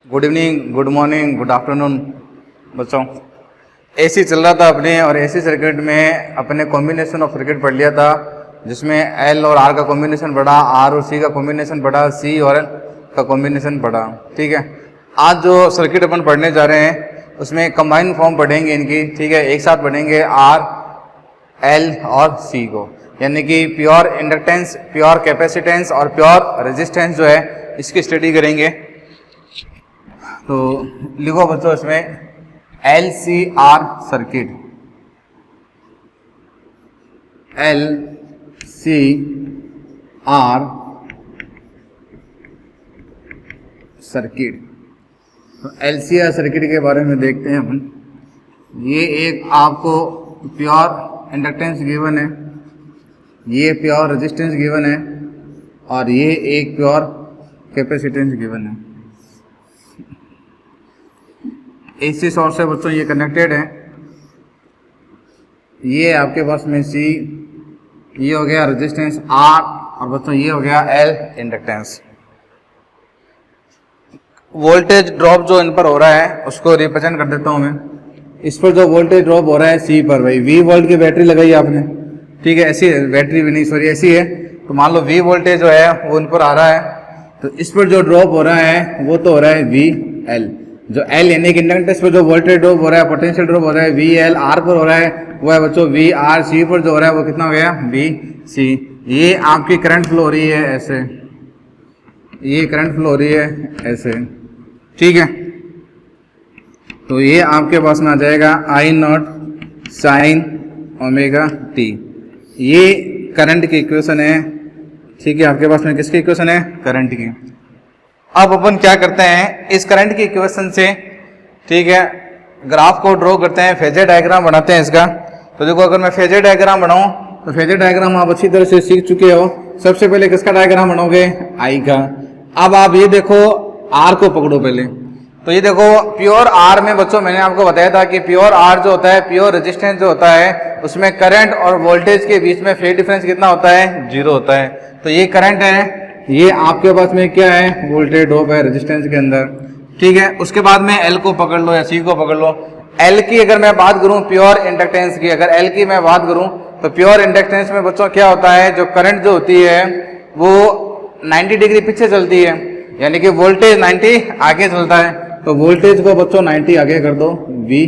Good evening, good morning, good afternoon बच्चों। AC चल रहा था अपने, और एसी सर्किट में अपने कॉम्बिनेशन ऑफ सर्किट पढ़ लिया था, जिसमें एल और आर का कॉम्बिनेशन पढ़ा, आर और सी का कॉम्बिनेशन पढ़ा, सी और एल का कॉम्बिनेशन पढ़ा। ठीक है, आज जो सर्किट अपन पढ़ने जा रहे हैं उसमें कंबाइन फॉर्म पढ़ेंगे इनकी। ठीक है, एक साथ पढ़ेंगे आर, एल और सी को, यानी कि प्योर इंडक्टेंस, प्योर कैपेसिटेंस और प्योर रेजिस्टेंस जो है इसकी स्टडी करेंगे। तो लिखो बच्चों इसमें L C R circuit, L C R circuit. तो एल सी आर सर्किट के बारे में देखते हैं अपन। ये एक आपको प्योर इंडक्टेंस गिवन है, ये प्योर रेजिस्टेंस गिवन है, और ये एक प्योर कैपेसिटेंस गिवन है। एसी सोर्स से बच्चों ये कनेक्टेड है। ये आपके पास में सी, ये हो गया रेजिस्टेंस आर, और बच्चों ये हो गया एल इंडक्टेंस। वोल्टेज ड्रॉप जो इन पर हो रहा है उसको रिप्रेजेंट कर देता हूं मैं। इस पर जो वोल्टेज ड्रॉप हो रहा है सी पर, भाई वी वोल्ट की बैटरी लगाई आपने। ठीक है, ऐसी है बैटरी भी नहीं, सॉरी ऐसी है। तो मान लो वी वोल्टेज जो है वो इन पर आ रहा है, तो इस पर जो ड्रॉप हो रहा है वो तो हो रहा है वी एल। जो एल यानी कि इंडक्टेंस पर जो वोल्टेज ड्रॉप हो रहा है, पोटेंशियल ड्रॉप हो रहा है वी एल, आर पर हो रहा है वो है बच्चों वी आर, सी पर जो हो रहा है वो कितना हो गया वी सी। ये आपकी करंट फ्लो हो रही है ऐसे, ये करंट फ्लो हो रही है ऐसे। ठीक है, तो ये आपके पास में आ जाएगा I not sine omega T. ये करंट की इक्वेशन है। ठीक है, आपके पास में किसकी इक्वेशन है? करंट की। अब अपन क्या करते हैं, इस करंट की इक्वेशन से ठीक है ग्राफ को ड्रॉ करते हैं, फेजर डायग्राम बनाते हैं इसका। तो देखो, अगर मैं फेजर डायग्राम बनाऊं तो फेजर डायग्राम आप अच्छी तरह से सीख चुके हो। सबसे पहले किसका डायग्राम बनाओगे? आई का। अब आप ये देखो आर को पकड़ो पहले। तो ये देखो प्योर आर में बच्चों मैंने आपको बताया था कि प्योर आर जो होता है, प्योर रेजिस्टेंस जो होता है, उसमें करंट और वोल्टेज के बीच में फेज डिफरेंस कितना होता है? 0 होता है। तो ये करंट है, ये आपके पास में क्या है? वोल्टेज ड्रॉप है रेजिस्टेंस के अंदर। ठीक है, उसके बाद में एल को पकड़ लो या सी को पकड़ लो। एल की अगर मैं बात करूं, प्योर इंडक्टेंस की अगर एल की मैं बात करूं, तो प्योर इंडक्टेंस में बच्चों क्या होता है, जो करंट जो होती है वो 90 डिग्री पीछे चलती है, यानी कि वोल्टेज 90 आगे चलता है। तो वोल्टेज को बच्चों 90 आगे कर दो, वी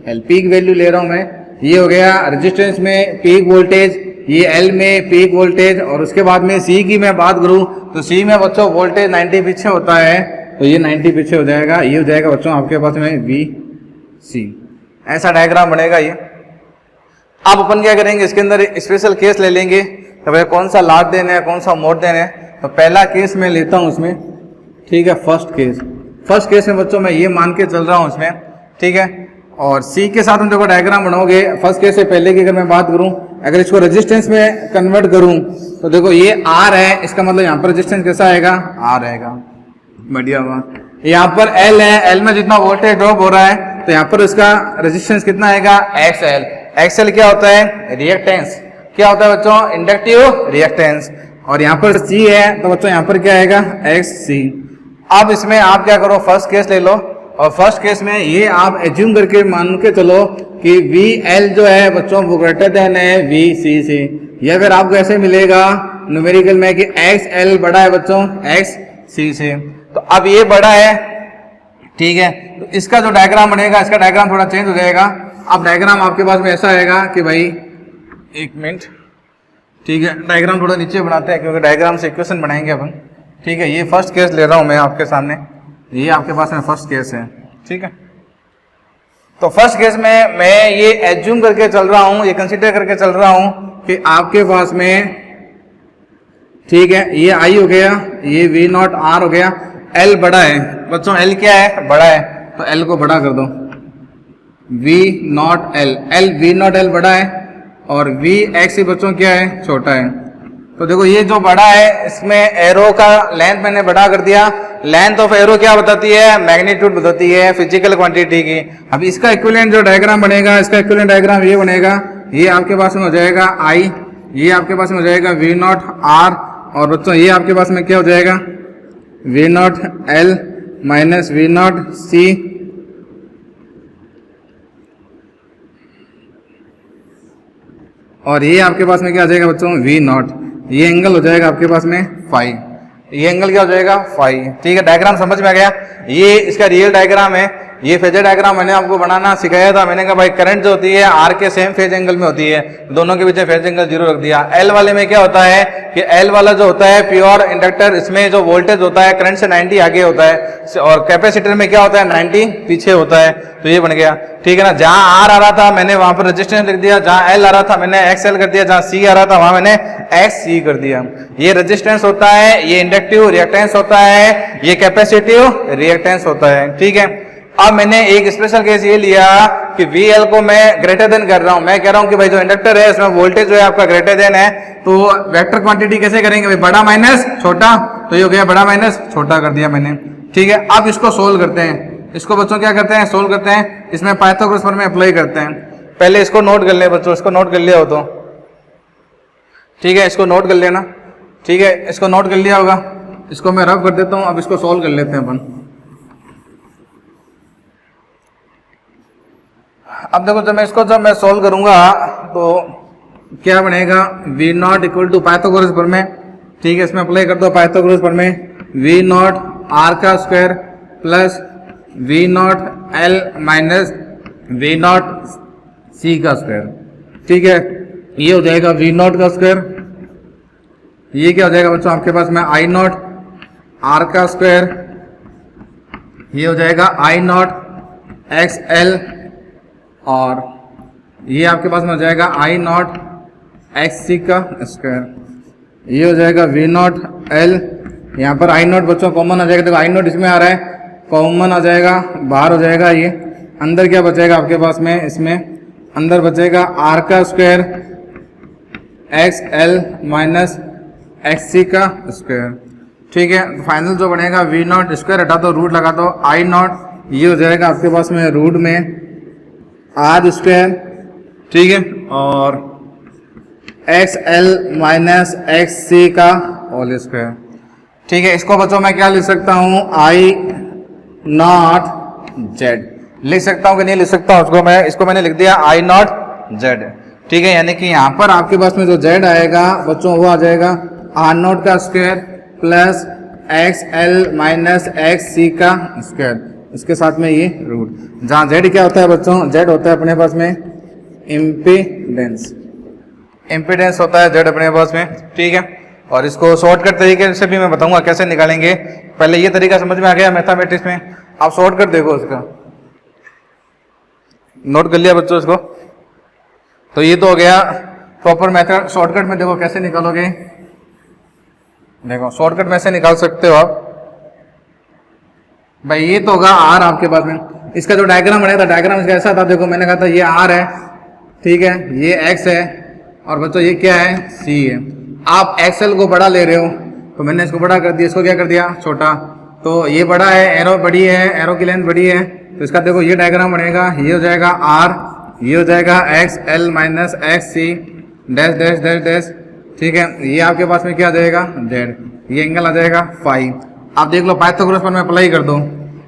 एल। पीक वैल्यू ले रहा हूं मैं, ये हो गया रेजिस्टेंस में पीक वोल्टेज, ये एल में पीक वोल्टेज। और उसके बाद में सी की मैं बात करूं तो सी में बच्चों वोल्टेज 90 पीछे होता है, तो ये 90 पीछे हो जाएगा, ये हो जाएगा बच्चों आपके पास में वी सी। ऐसा डायग्राम बनेगा ये। अब अपन क्या करेंगे, इसके अंदर स्पेशल केस ले लेंगे, तो भाई कौन सा लाट देना है, कौन सा मोड देना है। तो पहला केस मैं लेता हूं उसमें। ठीक है, फर्स्ट केस में बच्चों मैं ये मान के चल रहा हूं इसमें। ठीक है, और सी के साथ हम देखो डायग्राम बनाओगे। फर्स्ट केस से पहले की अगर मैं बात करूं, अगर इसको रेजिस्टेंस में कन्वर्ट करूं तो देखो ये आर है, इसका मतलब यहाँ पर रेजिस्टेंस कैसा आएगा? आर आएगा। बढ़िया बात। यहाँ पर एल है, एल में जितना वोल्टेज ड्रॉप हो रहा है तो यहाँ पर इसका रेजिस्टेंस कितना आएगा? X L. एक्स एल क्या होता है? रिएक्टेंस। क्या होता है बच्चों? Inductive reactance. और यहाँ पर सी है तो बच्चों यहाँ पर क्या आएगा? एक्स सी। अब इसमें आप क्या करो, फर्स्ट केस ले लो, और फर्स्ट केस में ये आप एज्यूम करके मान के चलो कि वी एल जो है बच्चों वो ग्रेटर देन है वी सी से। या फिर आपको ऐसे मिलेगा न्यूमेरिकल में कि एक्स एल बड़ा है बच्चों एक्स सी से। तो अब ये बड़ा है, ठीक है, तो इसका जो डायग्राम बनेगा, इसका डायग्राम थोड़ा चेंज हो जाएगा। अब डायग्राम आपके पास में ऐसा आएगा कि भाई, एक मिनट, ठीक है, डायग्राम थोड़ा नीचे बनाते हैं क्योंकि डायग्राम से इक्वेशन बनाएंगे अपन। ठीक है, ये फर्स्ट केस ले रहा हूं मैं आपके सामने, ये आपके पास में फर्स्ट केस है। ठीक है, तो फर्स्ट केस में मैं ये एज्यूम करके चल रहा हूं, ये कंसीडर करके चल रहा हूं कि आपके पास में, ठीक है, ये आई हो गया, ये वी नॉट आर हो गया, एल बड़ा है बच्चों। एल क्या है? बड़ा है, तो एल को बड़ा कर दो, V naught L. L V naught L बड़ा है, और वी एक्स बच्चों क्या है? छोटा है। तो देखो ये जो बड़ा है इसमें एरो का लेंथ मैंने बड़ा कर दिया। लेंथ ऑफ एरो क्या बताती है? मैग्नीट्यूड बताती है फिजिकल क्वांटिटी की। अब इसका इक्विवेलेंट जो डायग्राम बनेगा, इसका इक्विवेलेंट डायग्राम ये बनेगा, ये आपके पास में हो जाएगा आई, ये आपके पास में हो जाएगा वी नॉट आर, और बच्चों ये आपके पास में क्या हो जाएगा? V naught L minus V naught C और ये आपके पास में क्या आ जाएगा बच्चों, वी नॉट। ये एंगल हो जाएगा आपके पास में फाई। ये एंगल क्या हो जाएगा, फाई। ठीक है, डायग्राम समझ में आ गया। ये इसका रियल डायग्राम है। ये फेजर डायग्राम मैंने आपको बनाना सिखाया था। मैंने कहा भाई करंट जो होती है आर के सेम फेज एंगल में होती है, दोनों के बीच में फेज एंगल 0 रख दिया। एल वाले में क्या होता है कि एल वाला जो होता है प्योर इंडक्टर, इसमें जो वोल्टेज होता है करंट से 90 आगे होता है और कैपेसिटर में क्या होता है 90 पीछे होता है। तो ये बन गया। ठीक है ना, जहां आर आ रहा था मैंने वहां पर रेजिस्टेंस लिख दिया, जहां एल आ रहा था मैंने एक्स एल कर दिया, जहां सी आ रहा था वहां मैंने एक्स सी कर दिया। ये रेजिस्टेंस होता है, ये इंडक्टिव रिएक्टेंस होता है, ये कैपेसिटिव रिएक्टेंस होता है। ठीक है, अब मैंने एक स्पेशल केस ये लिया कि VL को मैं ग्रेटर देन कर रहा हूं। मैं कह रहा हूं कि भाई जो इंडक्टर है इसमें वोल्टेज जो है आपका ग्रेटर देन है, तो वेक्टर क्वांटिटी कैसे करेंगे भाई, बड़ा माइनस छोटा। तो ये हो गया बड़ा माइनस छोटा कर दिया मैंने। ठीक है, अब इसको सोल्व करते हैं। इसको बच्चों क्या करते हैं, सोल्व करते हैं। इसमें पाइथागोरस थ्योरम में अप्लाई करते हैं। पहले इसको नोट कर ले बच्चों, इसको नोट कर लिया हो तो ठीक है, इसको नोट कर लेना। ठीक है, इसको नोट कर लिया होगा, इसको मैं रब कर देता हूं। अब इसको सोल्व कर लेते हैं अपन। अब देखो जब मैं सोल्व करूंगा तो क्या बनेगा, V naught equal to Pythagoras प्रमेय। ठीक है, इसमें अप्लाई कर दो पाइथागोरस प्रमेय। वी नॉट आर का square plus V naught L minus V naught C का स्क्वायर। ठीक है, ये हो जाएगा वी नॉट का स्क्वायर। ये क्या हो जाएगा बच्चों आपके पास में आई नॉट आर का स्क्वायर। ये हो जाएगा आई नॉट एक्स एल और ये आपके पास में हो जाएगा आई नॉट एक्स सी का स्क्वायर। ये हो जाएगा वी नॉट एल। यहाँ पर आई नॉट बच्चों कॉमन आ जाएगा। देखो आई नॉट इसमें आ रहा है, कॉमन आ जाएगा, बाहर हो जाएगा। ये अंदर क्या बचेगा आपके पास में, इसमें अंदर बचेगा आर का square X L minus X C का स्क्वायर। ठीक है, फाइनल जो बनेगा वी नॉट स्क्वायर हटा दो, रूट लगा दो, आई नॉट ये हो जाएगा आपके पास में रूट में आर स्क्वायर। ठीक है, और x L minus X C का होल स्क्वायर। ठीक है, इसको बच्चों मैं क्या लिख सकता हूं, आई नॉट जेड लिख सकता हूं कि नहीं लिख सकता हूं, उसको मैं इसको मैंने लिख दिया आई नॉट जेड। ठीक है, यानी कि यहां पर आपके पास में जो जेड आएगा बच्चों वो आ जाएगा आर नॉट का square plus X L minus X C का स्क्वायर, इसके साथ में ये रूट। जहां जेड क्या होता है बच्चों, जेड होता है अपने पास में इम्पीडेंस। इम्पीडेंस होता है जेड अपने पास में। ठीक है, और इसको शॉर्टकट तरीके से भी मैं बताऊंगा कैसे निकालेंगे। पहले ये तरीका समझ में आ गया मैथमेटिक्स में, आप शॉर्टकट देखो उसका, नोट कर लिया बच्चों इसको। तो ये तो हो गया प्रॉपर मेथड। शॉर्टकट में देखो कैसे निकालोगे, देखो शॉर्टकट में से निकाल सकते हो आप भाई। ये तो होगा आर आपके पास में, इसका जो डायग्राम बनेगा डायग्राम इसका ऐसा था। देखो मैंने कहा था ये आर है, ठीक है, ये एक्स है और बच्चों ये क्या है, सी है। आप एक्सएल को बड़ा ले रहे हो तो मैंने इसको बड़ा कर दिया, इसको क्या कर दिया, छोटा। तो ये बड़ा है, एरो बड़ी है, एरो की लेंथ बड़ी है, तो इसका देखो ये डायग्राम बनेगा। ये हो जाएगा आर, ये हो जाएगा X L minus X C dash dash dash dash. ठीक है, ये आपके पास में क्या आ जाएगा, जेड। ये एंगल आ जाएगा फाई। आप देख लो पाइथागोरस पर मैं अप्लाई कर दूं।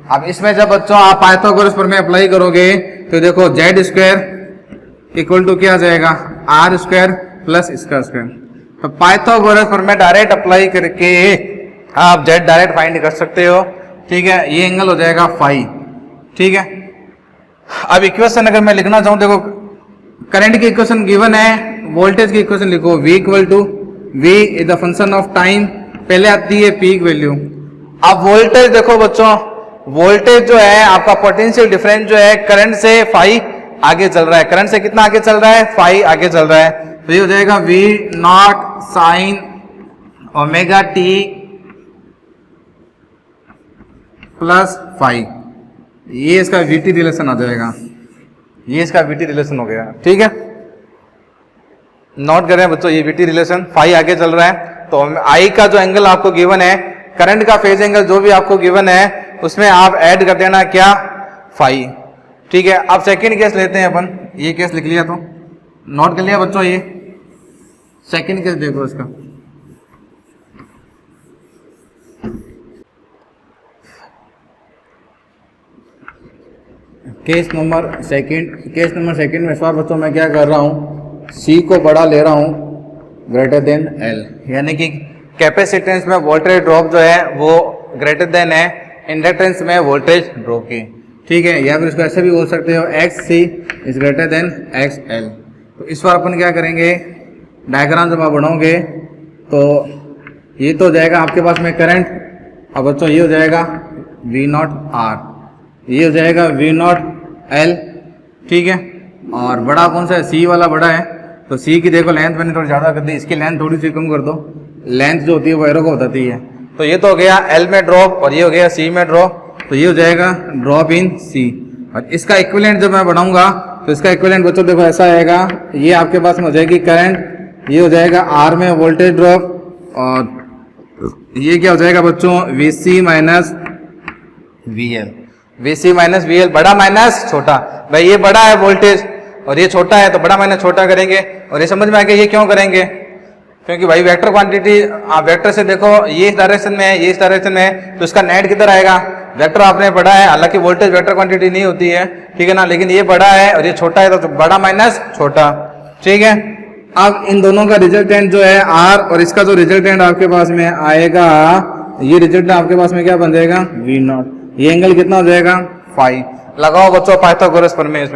अब इसमें जब बच्चों आप पाइथागोरस पर मैं अप्लाई करोगे तो देखो जेड स्क्वायर इक्वल टू क्या आ जाएगा, आर स्क्वायर प्लस इसका स्क्वायर। तो पाइथागोरस पर मैं डायरेक्ट अप्लाई करके आप जेड डायरेक्ट फाइंड कर सकते हो। ठीक है, ये एंगल हो जाएगा फाई। ठीक है, अब इक्वेशन अगर मैं लिखना चाहूं, देखो करंट की इक्वेशन गिवन है, वोल्टेज की इक्वेशन लिखो, V equal to V is the function of time. पहले आती है पीक वैल्यू। अब वोल्टेज देखो बच्चों, वोल्टेज जो है आपका पोटेंशियल डिफरेंस जो है करंट से फाई आगे चल रहा है। करंट से कितना आगे चल रहा है, फाई आगे चल रहा है। तो ये हो जाएगा V naught sine omega T plus phi. ये इसका VT रिलेशन आ जाएगा, ये इसका VT रिलेशन हो गया। ठीक है, नोट कर रहे हैं बच्चों, ये VT रिलेशन, फाई आगे चल रहा है। तो आई का जो एंगल आपको गिवन है, करंट का फेज एंगल जो भी आपको गिवन है उसमें आप ऐड कर देना क्या, फाई। ठीक है, अब सेकंड केस लेते हैं अपन। ये केस लिख लिया, तो नोट कर लिया बच्चों। ये सेकंड केस देखो इसका। केस नंबर सेकंड में इस बार बच्चों मैं क्या कर रहा हूँ, सी को बड़ा ले रहा हूँ ग्रेटर देन एल, यानी कि कैपेसिटेंस में वोल्टेज ड्रॉप जो है वो ग्रेटर देन है इंडक्टेंस में वोल्टेज ड्रॉप की, ठीक है। या फिर इसको ऐसे भी बोल सकते हो X C is greater than X L. तो इस बार अपन क्या करेंगे, डायग्राम जब आप बनाओगे तो ये तो हो जाएगा आपके पास में करंट, अब बच्चों ये हो जाएगा वी नॉट आर, ये हो जाएगा वी नॉट एल, ठीक है। और बड़ा कौन सा है, सी वाला बड़ा है, तो सी की देखो लेंथ मैंने थोड़ी ज़्यादा कर दी, इसकी लेंथ थोड़ी सी कम कर दो, लेंथ जो होती है वो एरो को बताती है। तो ये तो हो गया एल में ड्रॉप और ये हो गया सी में ड्रॉप, तो ये हो जाएगा ड्रॉप इन सी। और इसका इक्विवेलेंट जब मैं बनाऊंगा तो इसका इक्विवेलेंट बच्चों देखो ऐसा आएगा, ये आपके पास में हो जाएगी करंट, ये हो जाएगा आर में वोल्टेज ड्रॉप, और ये क्या हो जाएगा बच्चों V C minus V L, V C minus V L, बड़ा माइनस छोटा। भाई ये बड़ा है वोल्टेज और ये छोटा है, तो बड़ा माइनस छोटा करेंगे। और ये समझ में आ गया ये क्यों करेंगे, क्योंकि भाई वेक्टर क्वांटिटी आप वेक्टर से देखो, ये इस डायरेक्शन में है, ये इस डायरेक्शन में है, तो इसका नेट किधर आएगा, वेक्टर आपने पढ़ा है, हालांकि वोल्टेज वेक्टर क्वांटिटी नहीं होती है, ठीक है ना, लेकिन ये बड़ा है और ये छोटा है, तो बड़ा माइनस छोटा, ठीक है। अब इन दोनों का रिजल्टेंट जो है आर और इसका जो रिजल्टेंट आपके पास में आएगा, ये रिजल्टेंट आपके पास में क्या बन जाएगा वी नॉट, ये एंगल कितना हो जाएगा फाई। लगाओ बच्चों पाइथागोरस प्रमेय,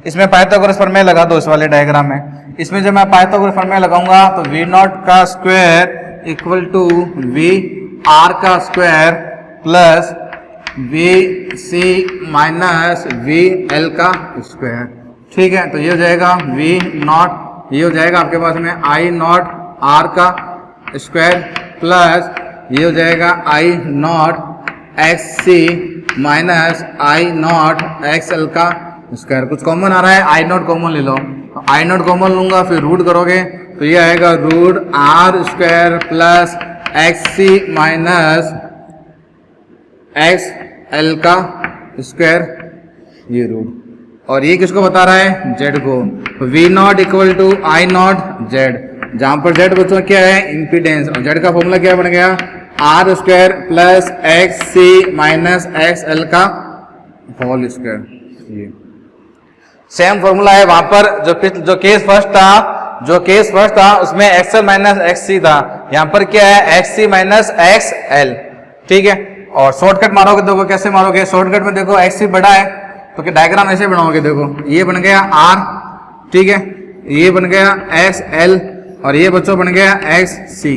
इसमें पाइथागोरस प्रमेय लगा दो इस वाले डायग्राम में। इसमें जब मैं पाइथागोरस प्रमेय लगाऊंगा तो वी नॉट का square equal to V R का square plus V C minus V L का स्क्वायर, ठीक है। तो ये हो जाएगा वी नॉट, ये हो जाएगा आपके पास में आई नॉट आर का स्क्वायर प्लस ये हो जाएगा I naught X C minus I naught X L का स्क्वायर। कुछ कॉमन आ रहा है, आई नॉट कॉमन ले लो, तो आई नॉट कॉमन लूंगा, फिर रूट करोगे तो ये आएगा root R square plus X C minus X L का स्क्वायर, ये रूट, और ये किसको बता रहा है जेड को, तो V naught equal to I naught Z, जहां पर जेड बच्चों क्या है इंपीडेंस, और जेड का फॉर्मूला क्या बन गया R square plus X C minus X L का होल स्क्वायर। ये सेम फॉर्मूला है वहां पर जो केस फर्स्ट था उसमें एक्सएल माइनस एक्स सी था, यहां पर क्या है x C minus X L, ठीक है। और शॉर्टकट मारोगे देखो कैसे मारोगे, शॉर्टकट में देखो एक्स सी बड़ा है तो क्या डायग्राम ऐसे बनाओगे, देखो ये बन गया आर, ठीक है, ये बन गया एक्स एल और ये बच्चों बन गया एक्स सी।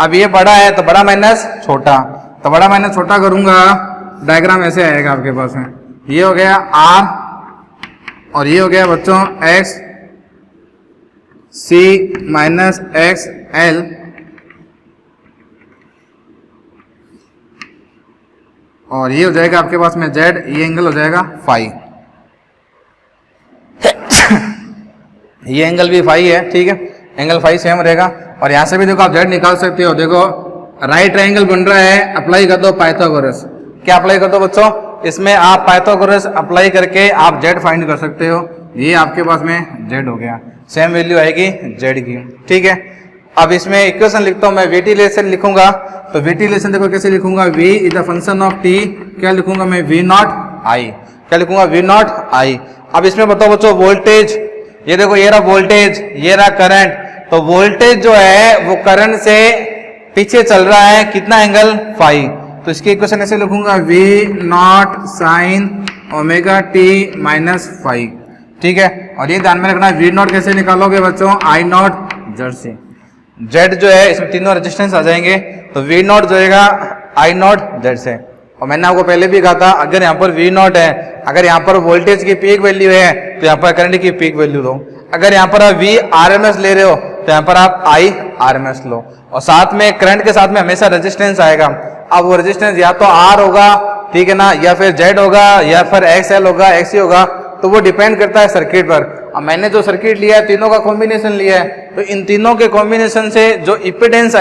अब ये बड़ा है तो बड़ा माइनस छोटा, तो बड़ा माइनस छोटा करूंगा, डायग्राम ऐसे आएगा आपके पास में, ये हो गया आर और ये हो गया बच्चों x C minus X L, और ये हो जाएगा आपके पास में जेड, ये एंगल हो जाएगा फाई, ये एंगल भी फाई है, ठीक है, एंगल फाई सेम रहेगा। और यहां से भी देखो आप जेड निकाल सकते हो, देखो राइट ट्रायंगल बन रहा है, अप्लाई कर दो पाइथागोरस, क्या अप्लाई कर दो बच्चों, इसमें आप पाइथागोरस अप्लाई करके आप जेड फाइंड कर सकते हो, ये आपके पास में जेड हो गया, सेम वैल्यू आएगी जेड की, ठीक है। अब इसमें इक्वेशन लिखता हूं मैं, वीटी रिलेशन लिखूंगा, तो वीटी रिलेशन देखो कैसे लिखूंगा, V is the function of T, क्या लिखूंगा मैं वी नॉट आई, क्या लिखूंगा वी नॉट आई। अब इसमें बताओ बच्चों वोल्टेज, ये देखो ये रहा वोल्टेज, ये रहा करंट, तो वोल्टेज जो है वो करंट से पीछे चल रहा है, कितना एंगल फाई, तो इसकी इक्वेशन ऐसे लिखूंगा V naught sine omega T minus phi, ठीक है। और ये ध्यान में रखना वी नॉट कैसे निकालोगे बच्चों, आई नॉट जेड से, जेड जो है इसमें तीनों रेजिस्टेंस आ जाएंगे, तो वी नॉट जो है आई नॉट जेड से। और मैंने आपको पहले भी कहा था अगर यहाँ पर वी नॉट है, अगर यहाँ पर वोल्टेज की पीक वैल्यू है तो यहाँ पर करंट की पीक वैल्यू लो, अगर यहाँ पर आप वी आर एम एस ले रहे हो तो यहाँ पर आप आई आर एम एस लो, और साथ में करंट के साथ में हमेशा रेजिस्टेंस आएगा। अब वो रेजिस्टेंस या तो आर होगा, ठीक है ना, या फिर जेड होगा, या फिर एक्स एल होगा, एक्स सी होगा, तो वो डिपेंड करता है सर्किट पर। अब मैंने जो सर्किट लिया है तीनों का कॉम्बिनेशन लिया है, तो इन तीनों के कॉम्बिनेशन से जो इम्पीडेंस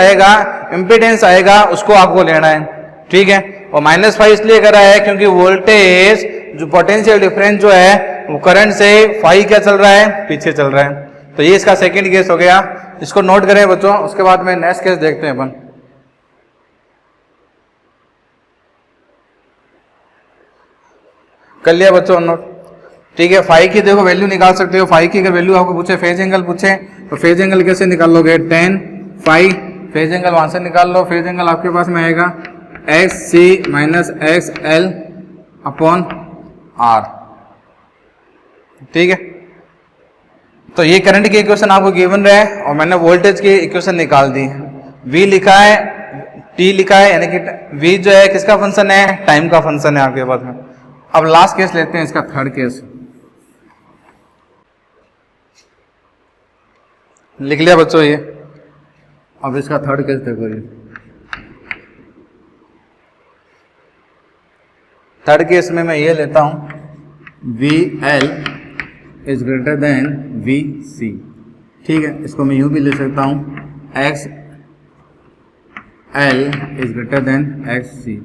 आएगा उसको आपको लेना है, ठीक है। और माइनस फाइव इसलिए करा है क्योंकि वोल्टेज जो पोटेंशियल डिफरेंस जो है वो करंट से फाइव क्या चल रहा है, पीछे चल रहा है। तो ये इसका सेकंड केस हो गया, इसको नोट करें बच्चों, उसके बाद में नेक्स्ट केस देखते हैं अपन। कर लिया बच्चों नोट। ठीक है, फाई की देखो वैल्यू निकाल सकते हो। फाई की अगर वैल्यू आपको पूछे, फेज एंगल पूछे, तो फेज एंगल कैसे निकाल लोगे? tan फाई, फेज एंगल वहां से निकाल लो। फेज एंगल आपके पास में आएगा X C minus X L upon R. ठीक है, तो ये करंट की इक्वेशन आपको गिवन रहा है और मैंने वोल्टेज की इक्वेशन निकाल दी। V लिखा है, T लिखा है, यानी कि V जो है किसका फंक्शन है? टाइम का फंक्शन है आपके पास में। अब लास्ट केस लेते हैं, इसका थर्ड केस लिख लिया बच्चों ये। अब इसका थर्ड केस देखो, ये थर्ड केस में मैं ये लेता हूं VL is greater then VC। ठीक है, इसको मैं यूं भी ले सकता हूं XL is greater then XC।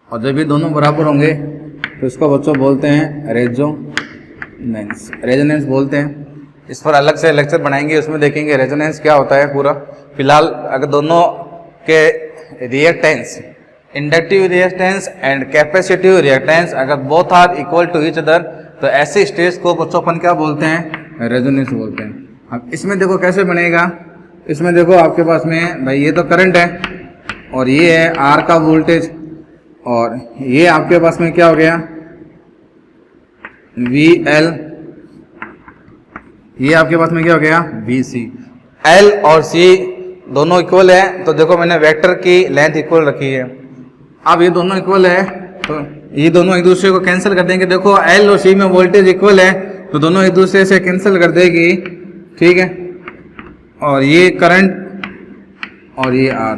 और जब ये दोनों बराबर होंगे तो इसको बच्चों बोलते हैं रेजोनेंस, रेजोनेंस बोलते हैं। इस पर अलग से लेक्चर बनाएंगे, उसमें देखेंगे रेजोनेंस क्या होता है पूरा। फिलहाल अगर दोनों के reactance, inductive reactance and capacitive reactance, अगर both are equal to each other, तो ऐसे स्टेज को बच्चों अपन क्या बोलते हैं? रेजोनेंस बोलते हैं। अब इसमें देखो कैसे बनेगा। इसमें देखो आपके पास में भाई ये तो करंट है और ये है आर का वोल्टेज, और ये आपके पास में क्या हो गया? VL, ये आपके पास में क्या हो गया? VC। L और C दोनों इक्वल है, तो देखो मैंने वेक्टर की लेंथ इक्वल रखी है। अब ये दोनों इक्वल है तो ये दोनों एक दूसरे को कैंसिल कर देंगे। देखो L और C में वोल्टेज इक्वल है तो दोनों एक दूसरे से कैंसिल कर देगी। ठीक है, और ये करंट और ये R।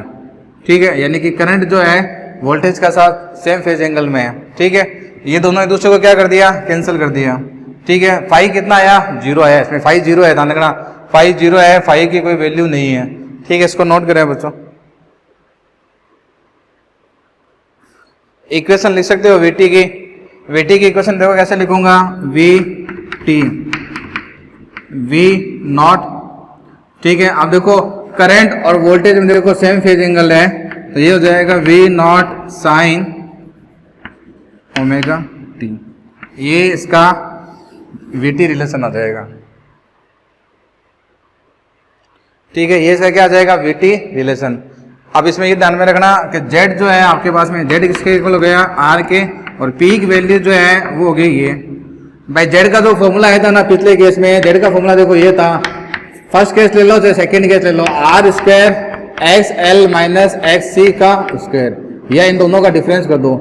ठीक है, यानी कि करंट जो है वोल्टेज का साथ सेम फेज एंगल में है। ठीक है, ये दोनों एक दूसरे को क्या कर दिया? कैंसिल कर दिया। ठीक है, फाई कितना आया? 0 आया। इसमें फाई 0 है, ध्यान रखना फाई 0 है, फाई की कोई वैल्यू नहीं है। ठीक है, इसको नोट करें बच्चों। इक्वेशन लिख सकते हो VT की। VT की इक्वेशन देखो कैसे लिखूंगा? VT V not. ठीक है, अब देखो करंट और वोल्टेज में देखो सेम फेज एंगल है, तो ये हो जाएगा V naught sine omega T। ये इसका VT रिलेशन आ जाएगा। ठीक है, ये इसका क्या आ जाएगा? VT relation. अब इसमें ये ध्यान में रखना कि Z जो है आपके पास में, Z किसके इक्वल हो गया? R के, और पीक वैल्यू जो है वो हो गई ये। भाई Z का जो फॉर्मूला है था ना पिछले केस में, Z का फॉर्मूला देखो ये था। फर्स्ट केस ले लो चाहे सेकेंड केस ले लो, R square XL minus XC का स्क्वायर, या इन दोनों का डिफरेंस कर दो।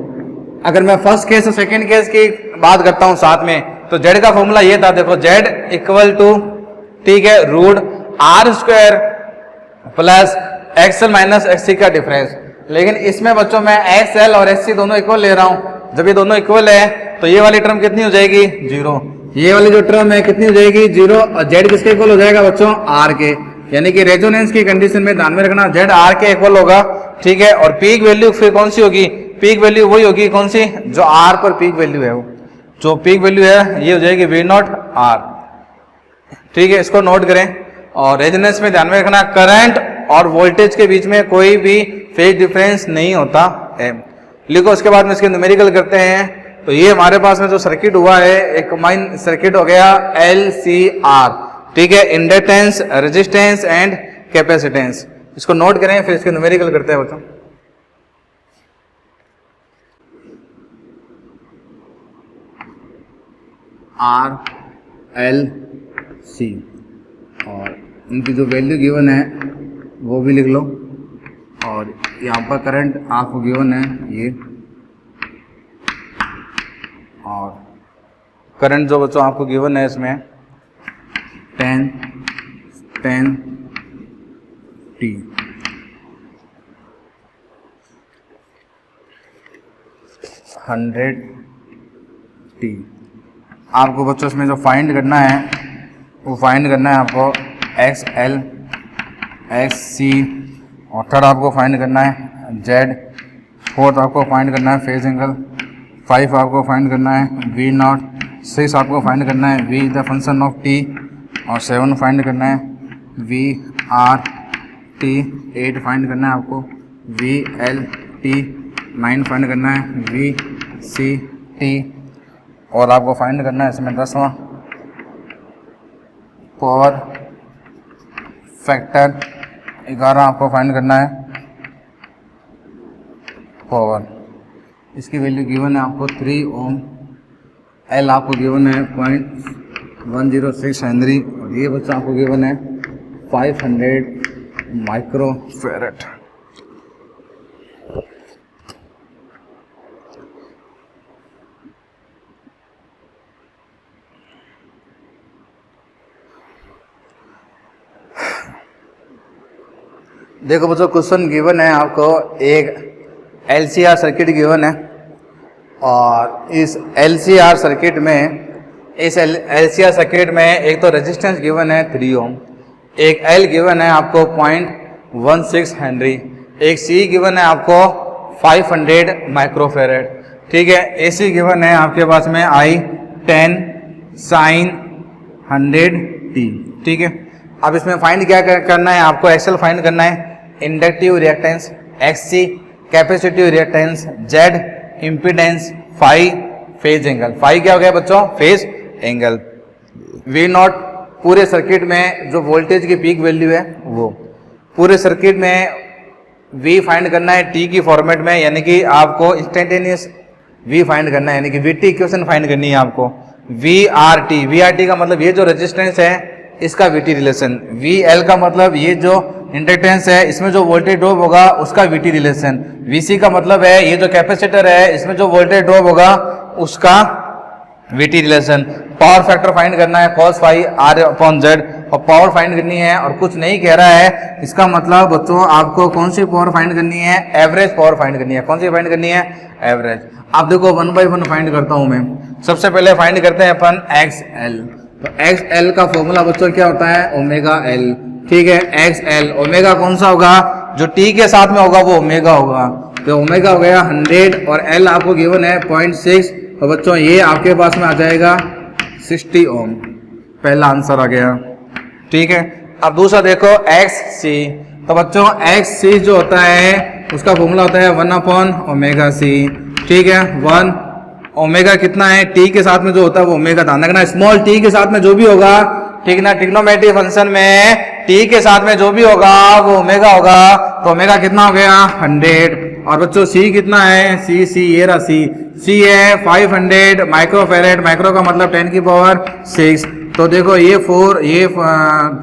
अगर मैं फर्स्ट केस और सेकेंड केस की बात करता हूं साथ में, तो Z का फॉर्मूला ये था, देखो Z इक्वल टू, ठीक है, root R square plus XL minus XC का डिफरेंस। लेकिन इसमें बच्चों मैं XL और XC दोनों इक्वल ले रहा हूं। जब ये दोनों इक्वल है तो ये वाली टर्म कितनी हो जाएगी? 0। ये वाली जो टर्म है कितनी हो जाएगी? 0। और Z किसके इक्वल हो जाएगा बच्चों? R के। यानी कि रेजोनेंस की कंडीशन में ध्यान में रखना Z R के इक्वल होगा। ठीक है, और पीक वैल्यू फिर कौन सी होगी? पीक वैल्यू वही होगी कौन सी? जो R पर पीक वैल्यू है, वो जो पीक वैल्यू है ये हो जाएगी V नॉट R। ठीक है, इसको नोट करें। और रेजोनेंस में ध्यान में रखना करंट और वोल्टेज के बीच में कोई भी फेज डिफरेंस नहीं होता है। लिखो, उसके बाद में इसके न्यूमेरिकल करते हैं। तो ये हमारे पास में जो सर्किट हुआ है, एक कंबाइन सर्किट हो गया LCR। ठीक है, इंडक्टेंस, रेजिस्टेंस एंड कैपेसिटेंस। इसको नोट करें, फिर इसके न्यूमेरिकल करते हैं बच्चों। RLC और इनकी जो वैल्यू गिवन है वो भी लिख लो। और यहाँ पर करंट आपको गिवन है ये, और करंट जो बच्चों आपको गिवन है इसमें 10 T। T आपको बच्चों इसमें जो फाइंड करना है वो फाइंड करना है आपको XL XC, और थर्ड आपको फाइंड करना है Z, फोर्थ आपको फाइंड करना है फेज एंगल, 5 आपको फाइंड करना है V नॉट, 6 आपको फाइंड करना है V the function of T, और 7 फाइंड करना है V R T, 8 फाइंड करना है आपको V L T, 9 फाइंड करना है V C T, और आपको फाइंड करना है इसमें 10वां पावर फैक्टर 11 आपको फाइंड करना है पावर। इसकी वैल्यू गिवन है आपको 3 ओम, एल आपको गिवन है 0.106 हेनरी और ये बच्चा आपको गिवन है 500 माइक्रो फेरेट। देखो बच्चों क्वेश्चन गिवन है आपको एक LCR सर्किट गिवन है और इस LCR सर्किट में एक तो रेजिस्टेंस गिवन है 3 ओम, एक L गिवन है आपको 0.16 हेनरी, एक C गिवन है आपको 500 माइक्रोफेरेड। ठीक है, AC गिवन है आपके पास में I 10 sin 100t। ठीक है, अब इसमें फाइंड क्या करना है आपको, एक्सेल फाइंड करना है, inductive reactance XC, capacitive reactance Z, impedance phi, phase angle. Phi क्या हो गया बच्चों, फेज एंगल। V0 पूरे सर्किट में जो वोल्टेज की पीक वैल्यू है वो, पूरे सर्किट में V फाइंड करना है T की फॉर्मेट में, यानी कि आपको इंस्टेंटेनियस V फाइंड करना है, यानी कि VT इक्वेशन फाइंड करनी है आपको। VRT का मतलब ये जो रेजिस्टेंस है इसका VT रिलेशन, VL का मतलब ये जो इंडक्टेंस है इसमें जो वोल्टेज ड्रॉप होगा उसका VT रिलेशन, VC का मतलब है ये जो कैपेसिटर है इसमें जो वोल्टेज ड्रॉप होगा उसका VT relation. Power factor find करना है cos फाई R/Z और पावर फाइंड करनी है और कुछ नहीं कह रहा है, इसका मतलब बच्चों आपको कौन सी पावर फाइंड करनी है, एवरेज पावर फाइंड करनी है। कौन सी फाइंड करनी है, एवरेज। आप देखो 1 बाय 1 फाइंड करता हूं मैं। सबसे पहले फाइंड करते हैं अपन XL, तो XL का फॉर्मूला बच्चों क्या होता है, ओमेगा L। ठीक है, XL ओमेगा कौन सा होगा, जो T के साथ में होगा वो ओमेगा होगा, तो ओमेगा हो गया 100 और L आपको गिवन है 0.6, तो बच्चों ये आपके पास में आ जाएगा 60 ओम। पहला आंसर आ गया। ठीक है, अब दूसरा देखो XC, तो बच्चों XC जो होता है उसका फॉर्मूला होता है 1/ओमेगा C। ठीक है, 1 ओमेगा कितना है, T के साथ में जो होता है वो ओमेगा, ध्यान रखना स्मॉल t के साथ में जो भी होगा, ठीक ना, ट्रिग्नोमेट्रिक फंक्शन में T के साथ में जो भी होगा वो ओमेगा होगा, तो ओमेगा कितना हो गया 100। और बच्चों C कितना है, C ये रहा C है 500 माइक्रोफेरेड, माइक्रो का मतलब 10 की पावर 6। तो देखो ये 4, ये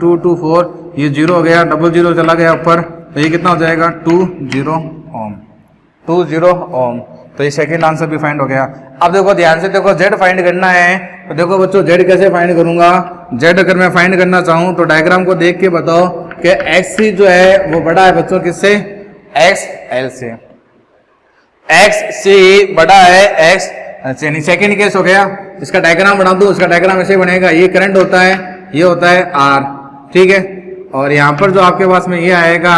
2 2 4, ये 0 हो गया, 00 चला गया ऊपर, तो ये कितना हो जाएगा 20 ओम, 20 ओम। तो ये सेकंड आंसर भी फाइंड हो गया। अब देखो ध्यान से देखो, Z फाइंड करना है, तो देखो बच्चों Z कैसे फाइंड करूंगा। Z अगर मैं फाइंड करना चाहूं तो डायग्राम को देख के बताओ कि XC जो है वो बड़ा है बच्चों किससे, XL से। XC बड़ा है X, सेकेंड केस हो गया। इसका डायग्राम बना दो, इसका डायग्राम ऐसे बनेगा, ये करंट होता है, ये होता है R। ठीक है, और यहाँ पर जो आपके पास में ये आएगा,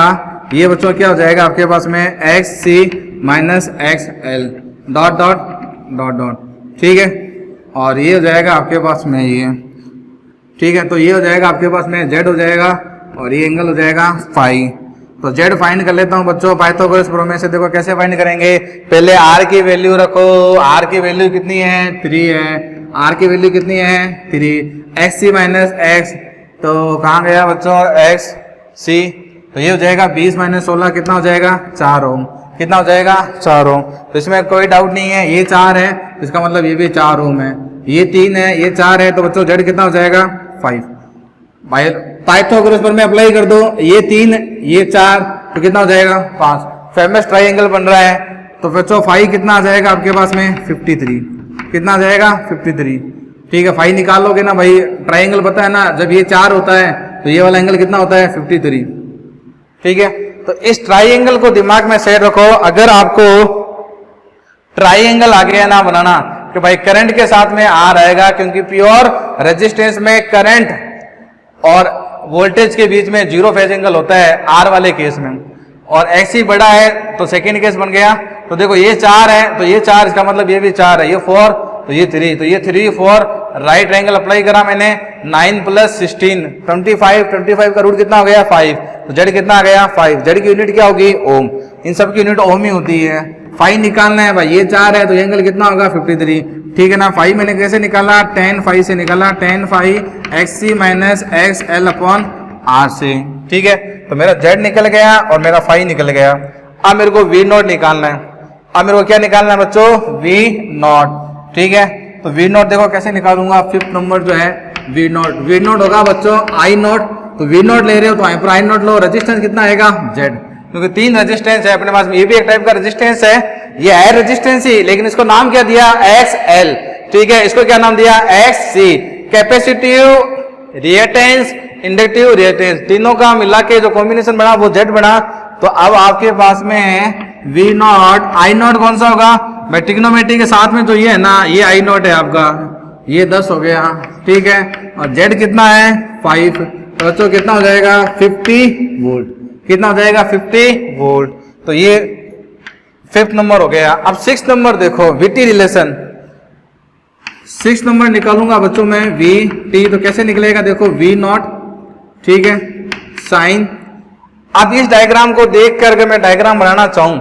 ये बच्चों क्या हो जाएगा आपके पास में XC minus XL dot dot dot dot. ठीक है, और ये हो जाएगा आपके पास में ये। ठीक है, तो ये हो जाएगा आपके पास में Z हो जाएगा और ये एंगल हो जाएगा फाई। तो Z फाइंड कर लेता हूं बच्चों, पाइथागोरस प्रमेय से। देखो कैसे फाइंड करेंगे, पहले R की वैल्यू रखो, R की वैल्यू कितनी है 3 है, R की वैल्यू कितनी है 3, XC माइनस X, तो कहाँ गया बच्चों XC, तो ये हो जाएगा 20 माइनस 16 कितना हो जाएगा 4 ओम, कितना हो जाएगा 4 ओम। तो इसमें कोई डाउट नहीं है, ये 4 है, इसका मतलब ये भी 4 ओम है, ये 3 है, ये 4 है, तो बच्चों Z कितना हो जाएगा 5। भाई पाइथागोरस पर मैं अप्लाई कर दो, ये 3 ये 4, तो कितना हो जाएगा 5। फेमस ट्राइंगल बन रहा है, तो बच्चों फाई कितना आ जाएगा आपके पास में 53, कितना आ जाएगा 53। ठीक है, फाई निकालोगे ना भाई, ट्राइंगल पता है ना, जब ये 4 होता है तो ये वाला एंगल कितना होता है 53। ठीक है, तो इस ट्राइंगल को दिमाग में सेट रखो। अगर आपको ट्राइंगल आ गया ना बनाना कि भाई करंट के साथ में R आएगा, क्योंकि प्योर रेजिस्टेंस में करंट और वोल्टेज के बीच में 0 फेज एंगल होता है R वाले केस में, और XC बड़ा है तो सेकेंड केस बन गया। तो देखो ये 4 है, तो ये 4, इसका मतलब ये भी 4 है, ये 4, तो ये 3, तो ये 3 4, राइट एंगल अप्लाई करा मैंने, 9 + 16 25 का रूट कितना हो गया 5, तो Z कितना आ गया 5। Z की यूनिट क्या होगी ओम, इन सब की यूनिट ओम ही होती है। फाई निकालना है भाई, ये 4 है तो ये एंगल कितना होगा 53, ठीक है ना। फाई मैंने कैसे निकाला, tan फाई से निकाला, tan phi X C minus X L upon R से, ठीक है। तो मेरा z निकल गया और मेरा फाई निकल गया। अब मेरे को v नॉट निकालना है। अब मेरे को क्या निकालना है बच्चों, v नॉट, ठीक है। तो v नॉट देखो कैसे निकालूंगा, 5th नंबर जो है v नॉट होगा बच्चों i नॉट। तो v नॉट ले रहे हो तो यहाँ पर i नॉट लो, रेजिस्टेंस कितना आएगा z, क्योंकि 3 रेजिस्टेंस है अपने पास में, ये भी एक टाइप का रेजिस्टेंस है, ये है रेजिस्टेंस ही, लेकिन इसको नाम क्या दिया XL, ठीक है। इसको क्या नाम दिया XC, capacitive reactance, inductive reactance, तीनों का मिला के जो कॉम्बिनेशन बना वो Z बना। तो अब आपके पास में है V नॉट, I नॉट कौन सा होगा भाई, ट्रिग्नोमेट्री के साथ में जो ये है ना, ये I नॉट है आपका, ये 10 हो गया, ठीक है। और Z कितना है 5, तो बच्चों कितना हो जाएगा 50 वोल्ट, कितना हो जाएगा 50 वोल्ट। तो ये 5th नंबर हो गया। अब 6th नंबर देखो, VT रिलेशन, 6th नंबर निकालूंगा बच्चों मैं VT, तो कैसे निकलेगा देखो, V नॉट, ठीक है, साइन। अब इस डायग्राम को देख करके मैं डायग्राम बनाना चाहूं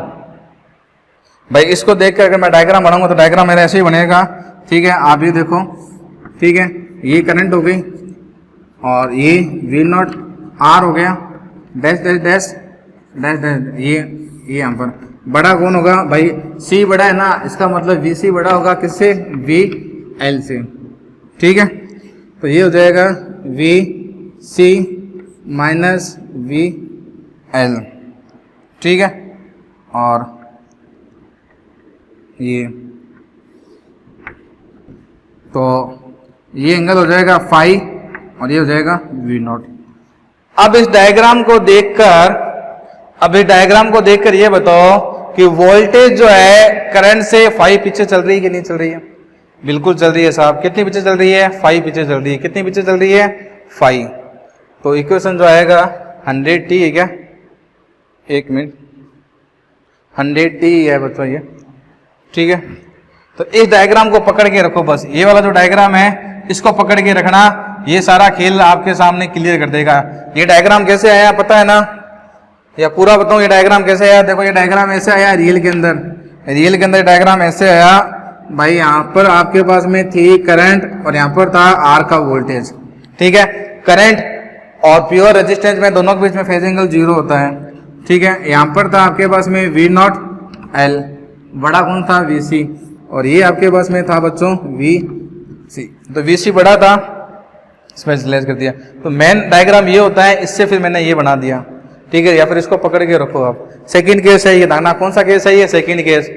भाई, इसको देख करके मैं डायग्राम बनाऊंगा तो डायग्राम मेरा ऐसे ही बनेगा, ठीक है। आप ये देखो, ठीक है, ये करंट हो गई और ये V नॉट R हो गया, dash dash dash dash dash, ये यहाँ पर बड़ा कौन होगा भाई, C बड़ा है ना, इसका मतलब VC बड़ा होगा किससे, VL से, ठीक है। तो ये हो जाएगा VC माइनस VL, ठीक है। और ये तो ये एंगल हो जाएगा फाई और ये हो जाएगा V नॉट। अब इस डायग्राम को देखकर ये बताओ कि वोल्टेज जो है करंट से फाई पीछे चल रही है कि नहीं चल रही है, बिल्कुल चल रही है साहब। कितनी पीछे चल रही है, फाई पीछे चल रही है, कितनी पीछे चल रही है, फाई। तो इक्वेशन जो आएगा 100t है क्या, एक मिनट, 100t है बच्चों ये, ठीक है। तो इस डायग्राम को पकड़ के रखो बस, ये वाला जो डायग्राम है इसको पकड़ के रखना, ये सारा खेल आपके सामने क्लियर कर देगा। ये डायग्राम कैसे आया पता है ना, या पूरा बताऊं ये डायग्राम कैसे आया। देखो ये डायग्राम ऐसे आया रियल के अंदर डायग्राम ऐसे आया भाई, यहाँ पर आपके पास में थी करंट और यहाँ पर था आर का वोल्टेज, ठीक है। करंट और प्योर रेजिस्टेंस में दोनों के बीच में फेज एंगल 0 होता है, ठीक है। यहाँ पर था आपके पास में V नॉट L, बड़ा कौन था VC, और ये आपके पास में था बच्चों VC, तो VC बड़ा था, इसमें रिलेट कर दिया। तो मेन डायग्राम ये होता है, इससे फिर मैंने ये बना दिया, ठीक है। या फिर इसको पकड़ के रखो आप। सेकंड केस है ये, दाना कौन सा केस है ये, सेकंड केस।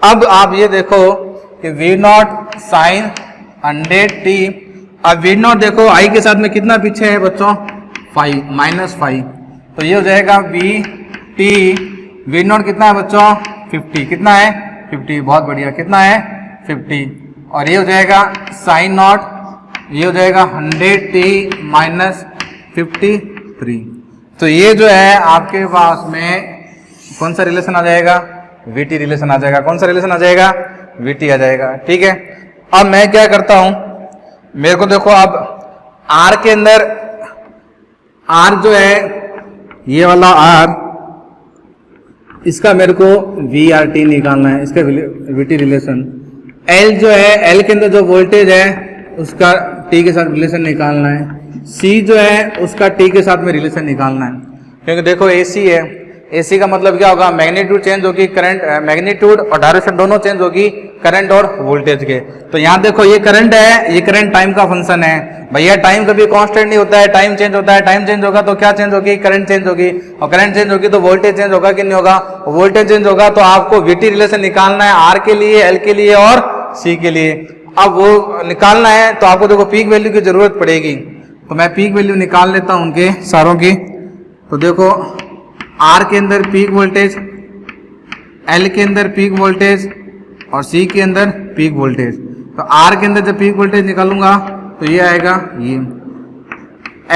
अब आप ये देखो कि V नॉट साइन 100t, अब V नॉट देखो I के साथ में कितना पीछे है बच्चों, 5 माइनस 5, तो ये हो जाएगा VT, V नॉट कितना है बच्चों 50, कितना है 50, बहुत बढ़िया, कितना है 50। और ये हो जाएगा साइन नॉट, ये हो जाएगा 100t माइनस 53। तो ये जो है आपके पास में कौन सा रिलेशन आ जाएगा, VT रिलेशन आ जाएगा। कौन सा रिलेशन आ जाएगा, VT आ जाएगा, ठीक है। अब मैं क्या करता हूं, मेरे को देखो अब R के अंदर, R जो है ये वाला R, इसका मेरे को VRT निकालना है, इसका VT रिलेशन। L जो है, L के अंदर जो वोल्टेज है उसका T के साथ रिलेशन निकालना है। C जो है उसका T के साथ में रिलेशन निकालना है, क्योंकि देखो AC है, AC का मतलब क्या होगा, मैग्नीट्यूड चेंज होगी, करंट मैग्नीट्यूड और डायरेक्शन दोनों चेंज होगी करंट और वोल्टेज के। तो यहाँ देखो ये करंट है, ये करंट टाइम का फंक्शन है भैया, टाइम कभी कांस्टेंट नहीं होता है, टाइम चेंज होता है। टाइम चेंज होगा तो क्या चेंज होगी, करंट चेंज होगी, और करंट चेंज होगी तो वोल्टेज चेंज होगा कि नहीं होगा, वोल्टेज चेंज होगा। तो आपको VT रिलेशन निकालना है R के लिए, L के लिए और C के लिए। अब वो निकालना है तो आपको देखो पीक वैल्यू की जरूरत पड़ेगी, तो मैं पीक वैल्यू निकाल लेता हूं उनके सारों की। तो देखो R के अंदर पीक वोल्टेज, L के अंदर पीक वोल्टेज और C के अंदर पीक वोल्टेज। तो R के अंदर जब पीक वोल्टेज निकालूंगा तो ये आएगा, ये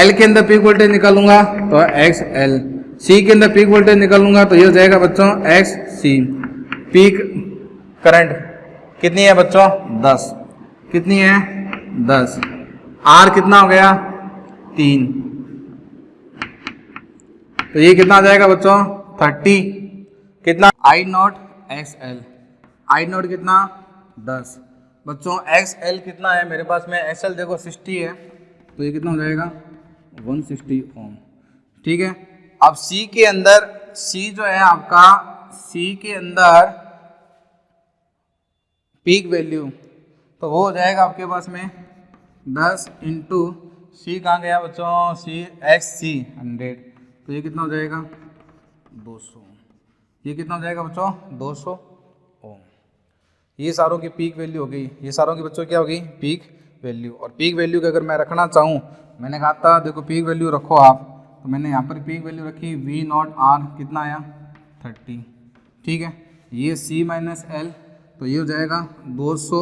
L के अंदर पीक वोल्टेज निकालूंगा तो XL, C के अंदर पीक वोल्टेज निकालूंगा तो ये हो जाएगा बच्चों XC। पीक करंट कितनी है बच्चों, 10, कितनी है 10। R कितना हो गया 3, तो ये कितना आ जाएगा बच्चों 30, कितना I not X L, I not कितना 10। बच्चों एक्स एल कितना है मेरे पास में, एक्स एल देखो 60 है, तो ये कितना हो जाएगा 160 ओम। ठीक है, अब सी के अंदर, सी जो है आपका, सी के अंदर पीक वैल्यू तो वो हो जाएगा आपके पास में 10 इंटू सी कहाँ गया बच्चों, सी एक्स सी 100, तो ये कितना हो जाएगा 200। ये कितना हो जाएगा बच्चों 200 ओम। ये सारों की पीक वैल्यू हो गई, ये सारों की बच्चों क्या होगी पीक वैल्यू। और पीक वैल्यू का अगर मैं रखना चाहूँ, मैंने कहा था देखो पीक वैल्यू रखो आप, तो मैंने यहाँ पर पीक वैल्यू रखी वी नॉट आर कितना आया 30। ठीक है, ये सी माइनस एल, तो ये हो जाएगा 200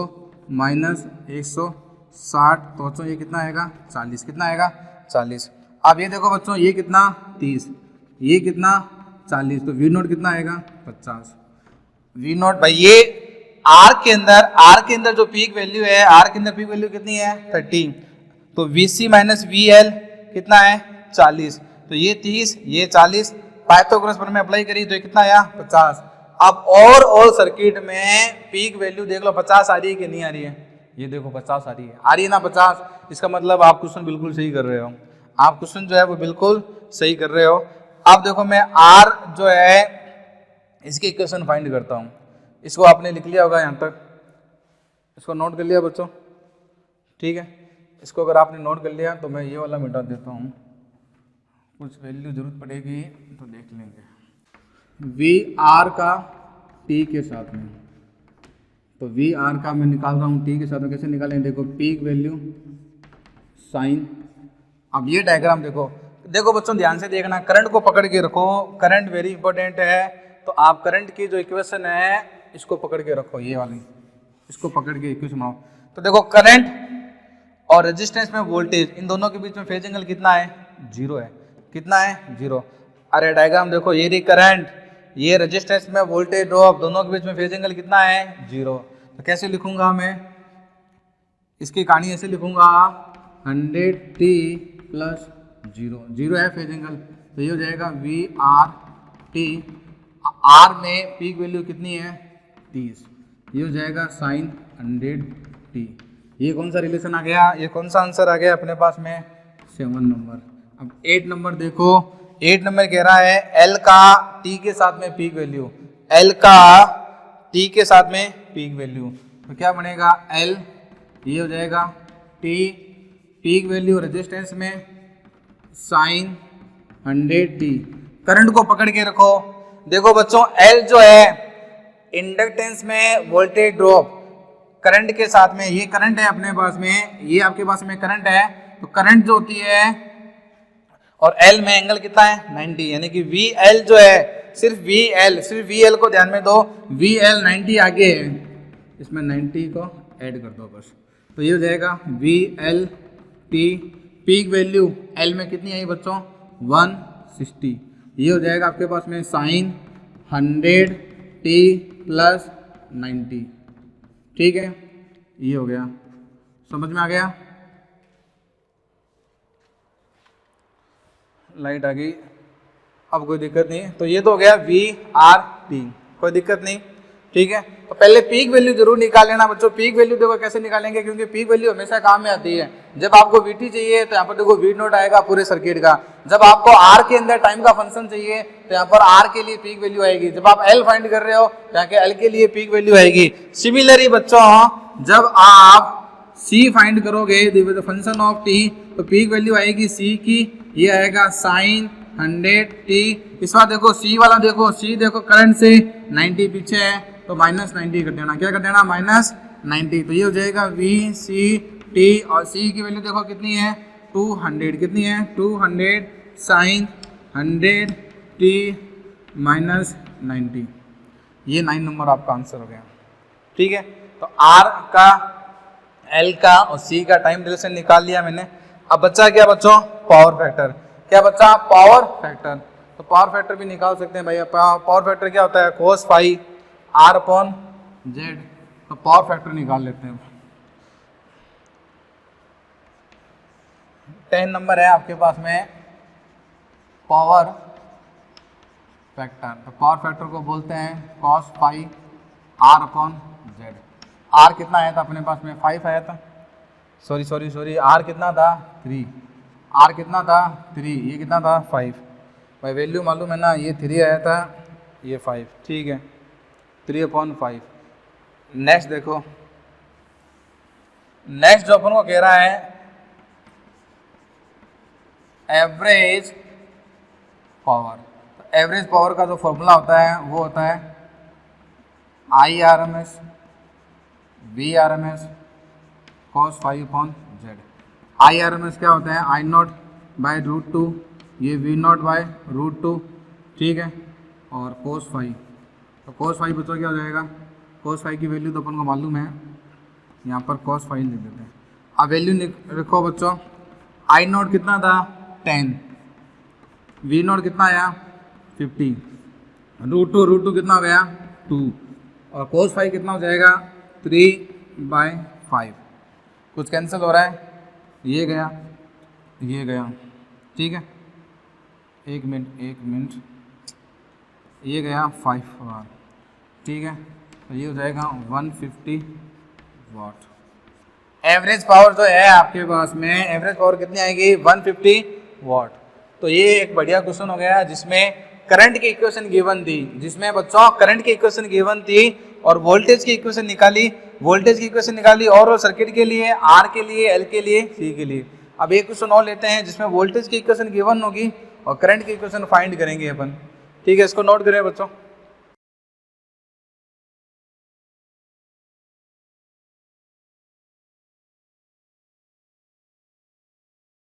माइनस 160, तो बच्चों ये कितना आएगा 40, कितना आएगा 40। अब ये देखो बच्चों ये कितना 30, ये कितना 40, तो वी नॉट कितना आएगा 50। वी नॉट भाई ये आर के अंदर, आर के अंदर जो पीक वैल्यू है, आर के अंदर पीक वैल्यू कितनी है 30, तो V C minus V L कितना है 40, तो ये 30 ये 40, पाइथागोरस पर में अप्लाई करी तो ये कितना आया 50। अब और सर्किट में पीक वैल्यू देख लो 50 आ रही है कि नहीं आ रही है, ये देखो 50 आ रही है ना 50, इसका मतलब आप क्वेश्चन बिल्कुल सही कर रहे हो, आप क्वेश्चन जो है वो बिल्कुल सही कर रहे हो। अब देखो मैं आर जो है इसकी इक्वेशन फाइंड करता हूँ, इसको आपने लिख लिया होगा यहाँ तक, इसको नोट कर लिया बच्चों। ठीक है, इसको अगर आपने नोट कर लिया तो मैं ये वाला मिटा देता हूँ, कुछ वैल्यू जरूरत पड़ेगी तो देख लेंगे। वी आर का टी के साथ में, तो वी आर का मैं निकाल रहा हूँ टी के साथ में, कैसे निकालें देखो पीक वैल्यू साइन। अब ये डायग्राम देखो, देखो बच्चों ध्यान से देखना, करंट को पकड़ के रखो, करंट वेरी इंपॉर्टेंट है, तो आप करंट की जो इक्वेशन है इसको पकड़ के रखो, ये वाली इसको पकड़ के इक्वेशन बनाओ। तो देखो करंट और रेजिस्टेंस में वोल्टेज, इन दोनों के बीच में फेज एंगल कितना है 0 है, कितना है 0। अरे डायग्राम देखो, ये रही करंट, ये रेजिस्टेंस में वोल्टेज ड्रॉप, दोनों के बीच में फेज एंगल कितना है 0। तो कैसे लिखूंगा मैं इसकी कहानी, ऐसे लिखूंगा 100t प्लस 0 है फेज एंगल, तो ये हो जाएगा वी आर टी, आर में पीक वैल्यू कितनी है 30, ये हो जाएगा साइन 100t। ये कौन सा रिलेशन आ गया, ये कौन सा आंसर आ गया अपने पास में 7 नंबर। अब 8 नंबर देखो, 8 नंबर कह रहा है एल का टी के साथ में पीक वैल्यू, एल का टी के साथ में पीक वैल्यू, तो क्या बनेगा एल, ये हो जाएगा टी, पीक वैल्यू रेजिस्टेंस में साइन 100t। करंट को पकड़ के रखो, देखो बच्चों एल जो है इंडक्टेंस में वोल्टेज ड्रॉप, करंट के साथ में, ये करंट है अपने पास में, ये आपके पास में करंट है, तो करंट जो होती है और एल में एंगल कितना है 90, यानी कि वी एल जो है सिर्फ वी एल को ध्यान में दो, वी एल 90 आगे है, इसमें 90 को ऐड कर दो बस, तो ये हो जाएगा V L T, peak value L में कितनी आई बच्चों 160, ये हो जाएगा आपके पास में साइन 100t प्लस 90। ठीक है, ये हो गया, समझ में आ गया, लाइट आ गई, अब कोई दिक्कत नहीं, तो ये तो हो गया वी आर टी, कोई दिक्कत नहीं। ठीक है, तो पहले पीक वैल्यू जरूर निकाल लेना बच्चों। पीक वैल्यू देखो कैसे निकालेंगे, क्योंकि पीक वैल्यू हमेशा काम में आती है। जब आपको वीटी चाहिए तो यहाँ पर देखो वी नोट आएगा पूरे सर्किट का, जब आपको आर के अंदर टाइम का फंक्शन चाहिए तो यहाँ पर आर के लिए पीक वैल्यू आएगी, जब आप एल फाइंड कर रहे हो तो यहाँ के एल के लिए पीक वैल्यू आएगी। सिमिलरली बच्चों जब आप सी फाइंड करोगे फंक्शन ऑफ टी, तो पीक वैल्यू आएगी सी की, ये आएगा साइन 100t। इस बार देखो सी वाला देखो, सी देखो करंट से 90 पीछे है तो माइनस 90 कर देना, क्या कर देना माइनस 90, तो ये हो जाएगा वी सी टी, और सी की वैल्यू देखो कितनी है 200, कितनी है 200 साइन 100t माइनस 90, ये 9 नंबर आपका आंसर हो गया। ठीक है, तो आर का, एल का और सी का टाइम रिलेशन निकाल लिया मैंने। अब बच्चा क्या बच्चों पावर फैक्टर, क्या बच्चा पावर फैक्टर, तो पावर फैक्टर भी निकाल सकते हैं भैया। पावर फैक्टर क्या होता है cos phi R upon Z, तो पावर फैक्टर निकाल लेते हैं। 10 नंबर है आपके पास में पावर फैक्टर, तो पावर फैक्टर को बोलते हैं cos phi R upon Z. R कितना आया था अपने पास में 5 आया था, सॉरी आर कितना था 3, आर कितना था 3, ये कितना था 5। भाई वैल्यू मालूम है ना, ये 3 आया था, ये 5, ठीक है 3/5। नेक्स्ट देखो, नेक्स्ट जो अपन को कह रहा है एवरेज पावर। तो एवरेज पावर का जो फॉर्मूला होता है वो होता है IRMS VRMS cos 5/z। IRMS क्या होता है I0/√2, ये V0/√2, ठीक है, और cos 5। तो cos 5 बच्चों क्या हो जाएगा, cos 5 की वैल्यू तो अपन को मालूम है, यहाँ पर cos 5 लिख देते हैं। अब वैल्यू लिखो बच्चों, I0 कितना था 10, V0 कितना आया 50, √2 कितना हो गया 2, और cos 5 कितना हो जाएगा 3/5। कुछ कैंसिल हो रहा है, ये गया ये गया, ठीक है, एक मिनट, ये गया 5 बार, ठीक है, तो ये हो जाएगा 150 वाट। एवरेज पावर जो है आपके पास में, एवरेज पावर कितनी आएगी 150 वाट। तो ये एक बढ़िया क्वेश्चन हो गया जिसमें करंट की इक्वेशन गिवन थी, जिसमें बच्चों करंट की इक्वेशन गिवन थी और वोल्टेज की इक्वेशन निकाली, और सर्किट के लिए, आर के लिए, एल के लिए, सी के लिए। अब एक क्वेश्चन और लेते हैं जिसमें वोल्टेज की इक्वेशन गिवन होगी और करंट की इक्वेशन फाइंड करेंगे अपन, ठीक है, इसको नोट करें बच्चों।